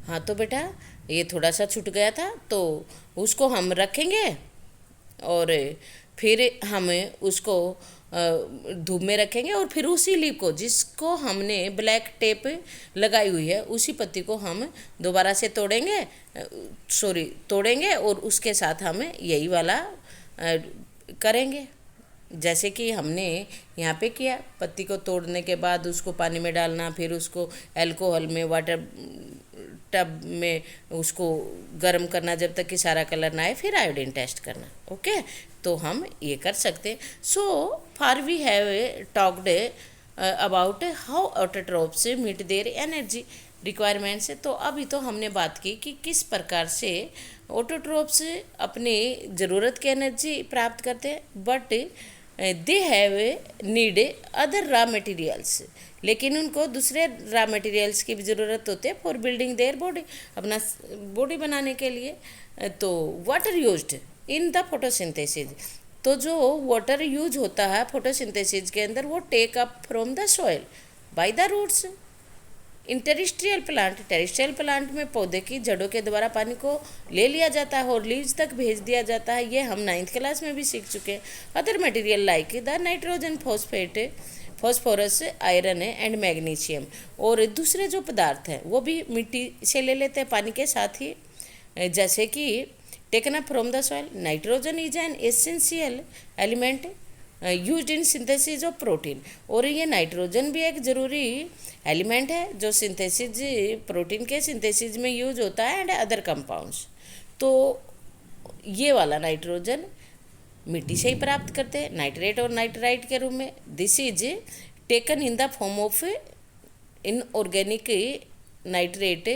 हाँ तो बेटा, ये थोड़ा सा छूट गया था तो उसको हम रखेंगे, और फिर हम उसको धूप में रखेंगे, और फिर उसी लीफ को जिसको हमने ब्लैक टेप लगाई हुई है उसी पत्ती को हम दोबारा से तोड़ेंगे, सॉरी तोड़ेंगे, और उसके साथ हम यही वाला करेंगे जैसे कि हमने यहाँ पे किया। पत्ती को तोड़ने के बाद उसको पानी में डालना, फिर उसको अल्कोहल में वाटर टब में उसको गर्म करना जब तक कि सारा कलर ना आए, फिर आयोडीन टेस्ट करना। ओके, तो हम ये कर सकते हैं। So far we have talked about how autotrophs meet their energy requirements. तो अभी तो हमने बात की कि किस प्रकार से ऑटोट्रोप्स अपने ज़रूरत की एनर्जी प्राप्त करते हैं, but they have need other raw materials, लेकिन उनको दूसरे रॉ मटेरियल्स की भी ज़रूरत होती है फॉर बिल्डिंग देयर बॉडी, अपना बॉडी बनाने के लिए। तो water used in the photosynthesis, तो जो वाटर यूज होता है फोटोसिंथेसिस के अंदर वो take up from the soil by the roots. In terrestrial plant में पौधे की जड़ों के द्वारा पानी को ले लिया जाता है और लीव्स तक भेज दिया जाता है। ये हम 9th क्लास में भी सीख चुके हैं। Other material like the nitrogen, phosphate, phosphorus, iron and magnesium, और दूसरे जो पदार्थ हैं वो भी मिट्टी से ले लेते हैं पानी के साथ ही, जैसे कि taken up from the soil. Nitrogen is an essential element used in synthesis of protein, और ये नाइट्रोजन भी एक ज़रूरी एलिमेंट है जो सिंथेसिस प्रोटीन के सिंथेसिस में यूज होता है एंड अदर कंपाउंड्स। तो ये वाला नाइट्रोजन मिट्टी से ही प्राप्त करते हैं नाइट्रेट और नाइट्राइट के रूप में। This is taken in the form of inorganic nitrate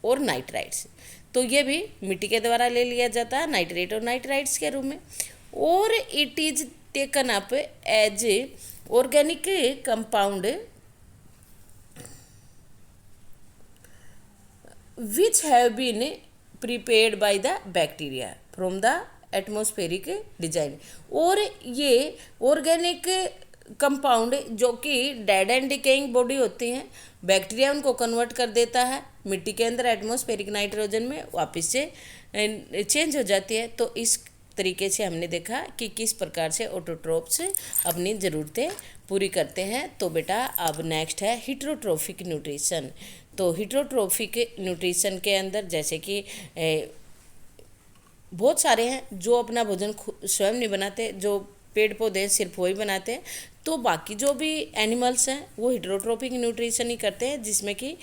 और नाइट्राइट्स, तो ये भी मिट्टी के द्वारा ले लिया जाता है नाइट्रेट और नाइट्राइट्स के रूप में। और it is taken up as organic compound which have been prepared by the bacteria from the atmospheric design। और ये ऑर्गेनिक कंपाउंड जो कि डेड एंड डिकेइंग बॉडी होती हैं, बैक्टीरिया उनको कन्वर्ट कर देता है मिट्टी के अंदर एटमॉस्फेरिक नाइट्रोजन में, वापस से चेंज हो जाती है। तो इस तरीके से हमने देखा कि किस प्रकार से ऑटोट्रोप्स अपनी ज़रूरतें पूरी करते हैं। तो बेटा अब नेक्स्ट है हिट्रोट्रोफिक न्यूट्रिशन। तो हिट्रोट्रोफिक न्यूट्रिशन के अंदर जैसे कि बहुत सारे हैं जो अपना भोजन स्वयं नहीं बनाते, जो पेड़ पौधे सिर्फ वही बनाते हैं। तो बाकी जो भी एनिमल्स हैं वो हिट्रोट्रोफिक न्यूट्रिशन ही करते हैं, जिसमें कि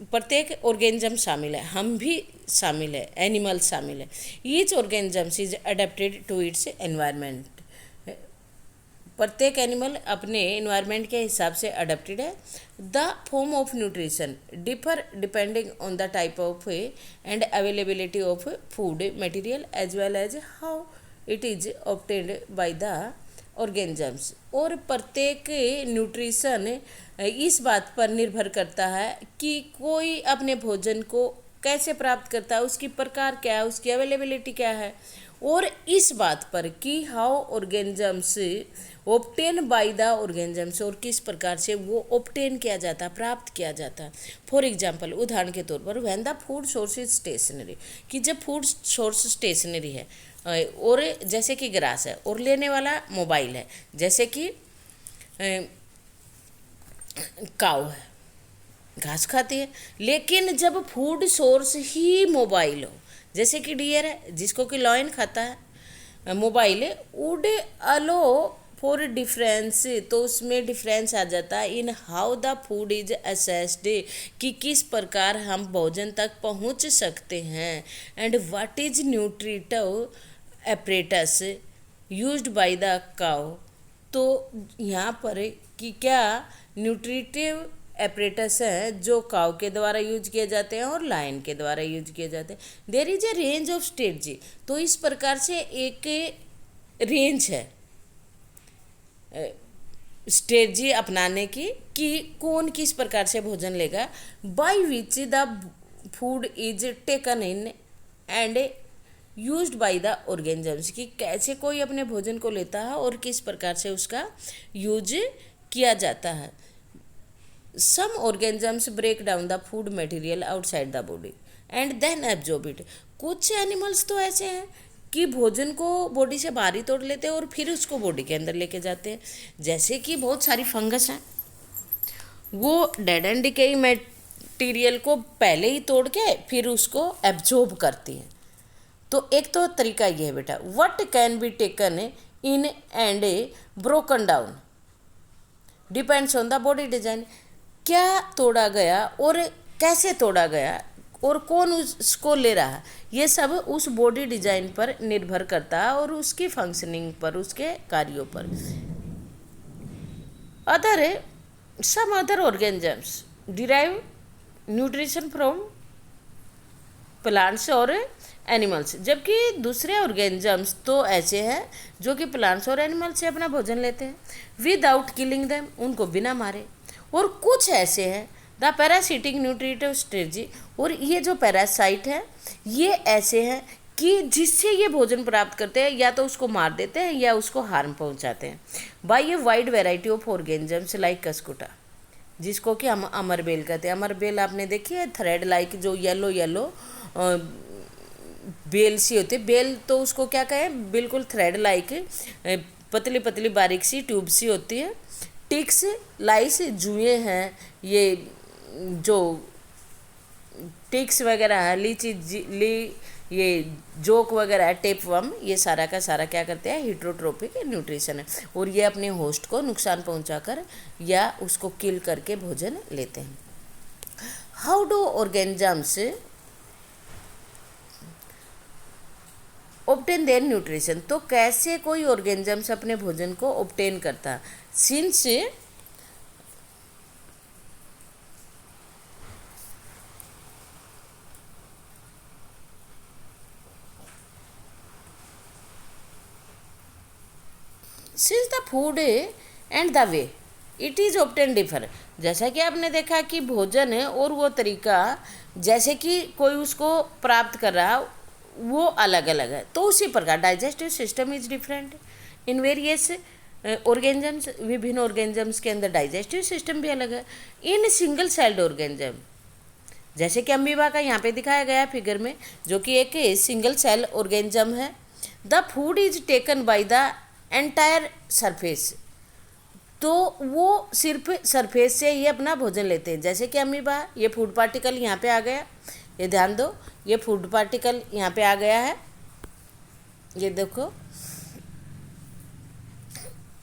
प्रत्येक ऑर्गेनिज्म शामिल है, हम भी शामिल है, एनिमल शामिल है। Each organism is adapted to its environment, प्रत्येक एनिमल अपने इन्वायरमेंट के हिसाब से अडेप्टेड है। The form of nutrition differ depending on the type of and availability of food material as well as how it is obtained by the organisms. और प्रत्येक nutrition इस बात पर निर्भर करता है कि कोई अपने भोजन को कैसे प्राप्त करता है, उसकी प्रकार क्या है, उसकी अवेलेबिलिटी क्या है, और इस बात पर कि how organisms obtain bye the organisms, और किस प्रकार से वो ऑब्टेन किया जाता है, प्राप्त किया जाता है। फॉर एग्जांपल, उदाहरण के तौर पर when the food source is stationary, कि जब फूड सोर्स स्टेशनरी है और जैसे कि ग्रास है, और लेने वाला मोबाइल है, जैसे कि काऊ है, घास खाती है। लेकिन जब फूड सोर्स ही मोबाइल हो, जैसे कि डियर है जिसको कि लॉयन खाता है, मोबाइल है, वुड अलो फॉर डिफरेंस, तो उसमें डिफरेंस आ जाता है in how the food is assessed, कि किस प्रकार हम भोजन तक पहुंच सकते हैं, and what is nutritive apparatus used by the cow. तो यहाँ पर कि क्या न्यूट्रिटिव एपरेटस है जो काउ के द्वारा यूज किए जाते हैं और लायन के द्वारा यूज किए जाते हैं। There is a range of strategy, तो इस प्रकार से एक रेंज है स्ट्रेटजी अपनाने की कि कौन किस प्रकार से भोजन लेगा, by which the food is taken in and used by the organisms, कि कैसे कोई अपने भोजन को लेता है और किस प्रकार से उसका यूज किया जाता है। some organisms break down the food material outside the body and then absorb it. कुछ एनिमल्स तो ऐसे हैं कि भोजन को बॉडी से बाहर ही तोड़ लेते हैं और फिर उसको बॉडी के अंदर लेके जाते हैं। जैसे कि बहुत सारी फंगस हैं, वो डेड एंड डिकेइंग मटेरियल को पहले ही तोड़ के फिर उसको एब्जॉर्ब करती हैं। तो एक तो तरीका ये है बेटा, what can be taken in and broken down depends on the body design. क्या तोड़ा गया और कैसे तोड़ा गया और कौन उसको ले रहा, ये सब उस बॉडी डिजाइन पर निर्भर करता है और उसकी फंक्शनिंग पर, उसके कार्यों पर। Other some other organisms derive nutrition from plants और एनिमल्स, जबकि दूसरे ऑर्गेनिजम्स तो ऐसे हैं जो कि प्लांट्स और एनिमल्स से अपना भोजन लेते हैं विदाउट किलिंग देम, उनको बिना मारे। और कुछ ऐसे हैं द पैरासिटिक न्यूट्रिटिव स्ट्रेटजी, और ये जो पैरासाइट है ये ऐसे हैं कि जिससे ये भोजन प्राप्त करते हैं या तो उसको मार देते हैं या उसको हार्म पहुंचाते हैं by a wide variety of organisms like cuscuta, जिसको कि हम अमरबेल कहते हैं। अमरबेल आपने देखी है, थ्रेड लाइक जो येलो येलो बेल सी होती है। बेल तो उसको क्या कहें, बिल्कुल थ्रेड लाइक पतली पतली बारीक सी ट्यूब सी होती है। टिक्स लाइस जुए हैं, ये जो टिक्स वगैरह है, ये जोक वगैरह है, टेपवर्म, ये सारा का सारा क्या करते हैं, हिट्रोट्रोपिक न्यूट्रिशन है और ये अपने होस्ट को नुकसान पहुंचाकर या उसको किल करके भोजन लेते हैं। How do organisms obtain their nutrition, तो कैसे कोई ऑर्गेनिजम्स अपने भोजन को ऑब्टेन करता, since since the food and the way it is obtain differ. जैसा कि आपने देखा कि भोजन है और वो तरीका जैसे कि कोई उसको प्राप्त कर रहा वो अलग अलग है, तो उसी प्रकार digestive system is different in various organisms. विभिन्न ऑर्गेनिजम्स के अंदर डाइजेस्टिव सिस्टम भी अलग है। इन सिंगल सेल्ड ऑर्गेनिज्म, जैसे कि अमीबा का यहाँ पे दिखाया गया फिगर में, जो कि एक सिंगल सेल ऑर्गेनिज्म है। The food is taken by the entire surface, तो वो सिर्फ सरफेस से ही अपना भोजन लेते हैं। जैसे कि अमीबा, ये फूड पार्टिकल यहाँ पे आ गया, ये ध्यान दो, ये फूड पार्टिकल यहाँ पे आ गया है, ये देखो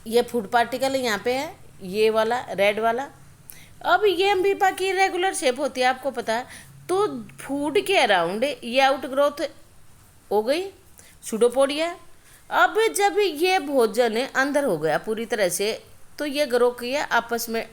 ये फूड पार्टिकल यहाँ पे है, ये वाला रेड वाला। अब ये अमीबा की रेगुलर शेप होती है, आपको पता है। तो फूड के अराउंड ये आउट ग्रोथ हो गई, सूडोपोडिया। अब जब ये भोजन अंदर हो गया पूरी तरह से, तो ये ग्रो किया, आपस में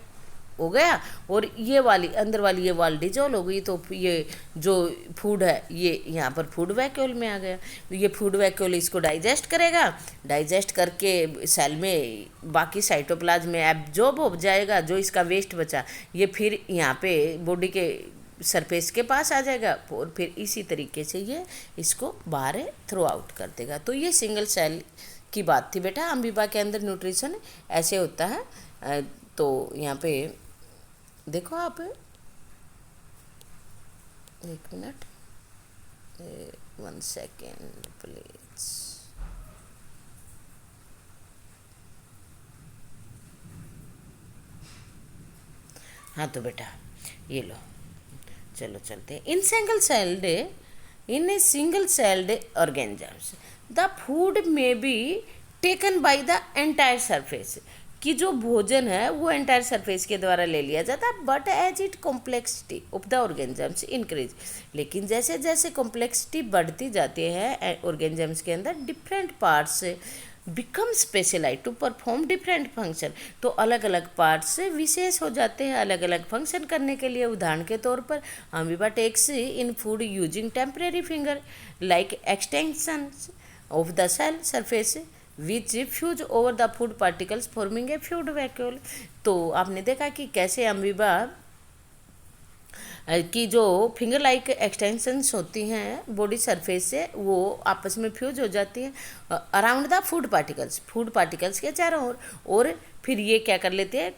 हो गया और ये वाली अंदर वाली ये वाल डिजोल्व हो गई, तो ये जो फूड है ये यहाँ पर फूड वैक्यूल में आ गया। तो ये फूड वैक्यूल इसको डाइजेस्ट करेगा, डाइजेस्ट करके सेल में बाकी साइटोप्लाज्म में एब्जॉर्ब हो जाएगा, जो इसका वेस्ट बचा ये फिर यहाँ पे बॉडी के सरफेस के पास आ जाएगा और फिर इसी तरीके से ये इसको बाहर थ्रो आउट कर देगा। तो ये सिंगल सेल की बात थी बेटा। अमीबा के अंदर न्यूट्रिशन ऐसे होता है। तो यहाँ पे देखो आप, एक मिनट, 1 सेकेंड प्लीज। हाँ तो बेटा ये लो, चलो चलते हैं। In single celled organisms the food may be taken by the entire surface, कि जो भोजन है वो एंटायर सरफेस के द्वारा ले लिया जाता है। But as it complexity of the organisms increase, लेकिन जैसे जैसे कॉम्प्लेक्सिटी बढ़ती जाती है ऑर्गेनिजम्स के अंदर, different parts become specialise to perform different function, तो अलग अलग पार्ट्स विशेष हो जाते हैं अलग अलग फंक्शन करने के लिए। उदाहरण के तौर पर amoeba takes in food using temporary finger like extension of the cell surface which fuse over the food particles forming a food vacuole. तो आपने देखा कि कैसे अमीबा की जो फिंगर लाइक एक्सटेंशंस होती हैं बॉडी सरफेस से, वो आपस में फ्यूज हो जाती हैं अराउंड द फूड पार्टिकल्स के चारों ओर, और फिर ये क्या कर लेते हैं,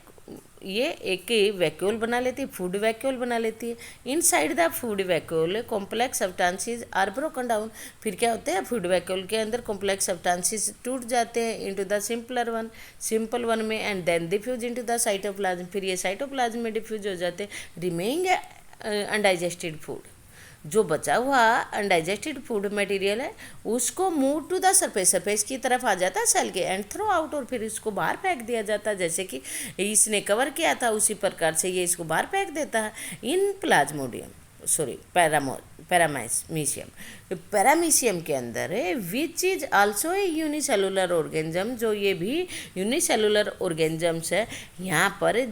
ये एक वैक्यूल बना लेती है, फूड वैक्यूल बना लेती है। Inside the food vacuole complex substances are broken down. फिर क्या होता है, फूड वैक्यूल के अंदर कॉम्प्लेक्स सब्सटेंसेस टूट जाते हैं इनटू द सिंपल वन में, and then diffuse into the cytoplasm. फिर ये साइटोप्लाज्म में डिफ्यूज हो जाते हैं, रिमेइंग अनडाइजेस्टेड फूड। जो बचा हुआ अनडाइजेस्टेड फूड मटेरियल है उसको मूव टू द सरफेस की तरफ आ जाता है सेल के, एंड थ्रो आउट, और फिर इसको बाहर फेंक दिया जाता है। जैसे कि इसने कवर किया था उसी प्रकार से ये इसको बाहर फेंक देता है। इन प्लाज्मोडियम सॉरी पैरामीशियम के अंदर है which is also a unicellular organism, जो ये भी यूनिसेलुलर ऑर्गेनिजम्स है। यहाँ पर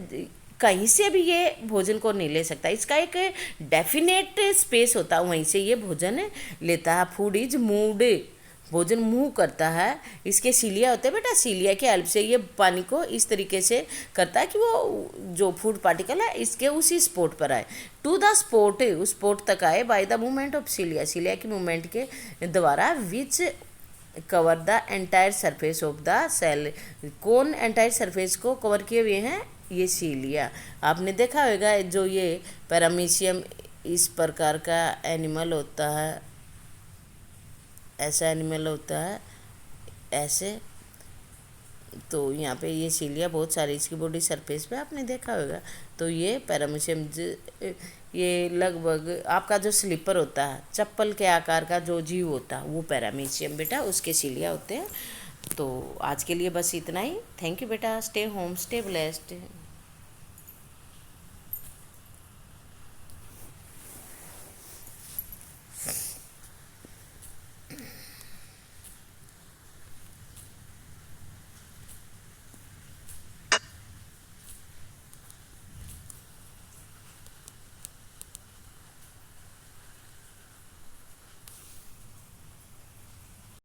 कहीं से भी ये भोजन को नहीं ले सकता, इसका एक डेफिनेट स्पेस होता है, वहीं से ये भोजन लेता है। फूड इज मूव्ड, भोजन मूव करता है। इसके सीलिया होते हैं बेटा, सीलिया के हेल्प से ये पानी को इस तरीके से करता है कि वो जो फूड पार्टिकल है इसके उसी स्पॉट पर आए, टू द स्पॉट, उस स्पॉट तक आए by the movement of cilia, cilia के मूवमेंट के द्वारा, which cover the entire surface of the cell. कौन एंटायर सरफेस को कवर किए हुए हैं, ये सीलिया। आपने देखा होगा जो ये पैरामीशियम इस प्रकार का एनिमल होता है, ऐसा एनिमल होता है ऐसे, तो यहाँ पे ये सीलिया बहुत सारी इसकी बॉडी सरफेस पे आपने देखा होगा। तो ये पैरामीशियम ये लगभग आपका जो स्लीपर होता है, चप्पल के आकार का जो जीव होता है वो पैरामीशियम बेटा, उसके सीलिया होते हैं। तो आज के लिए बस इतना ही। थैंक यू बेटा, स्टे होम, स्टे ब्लेस्ड।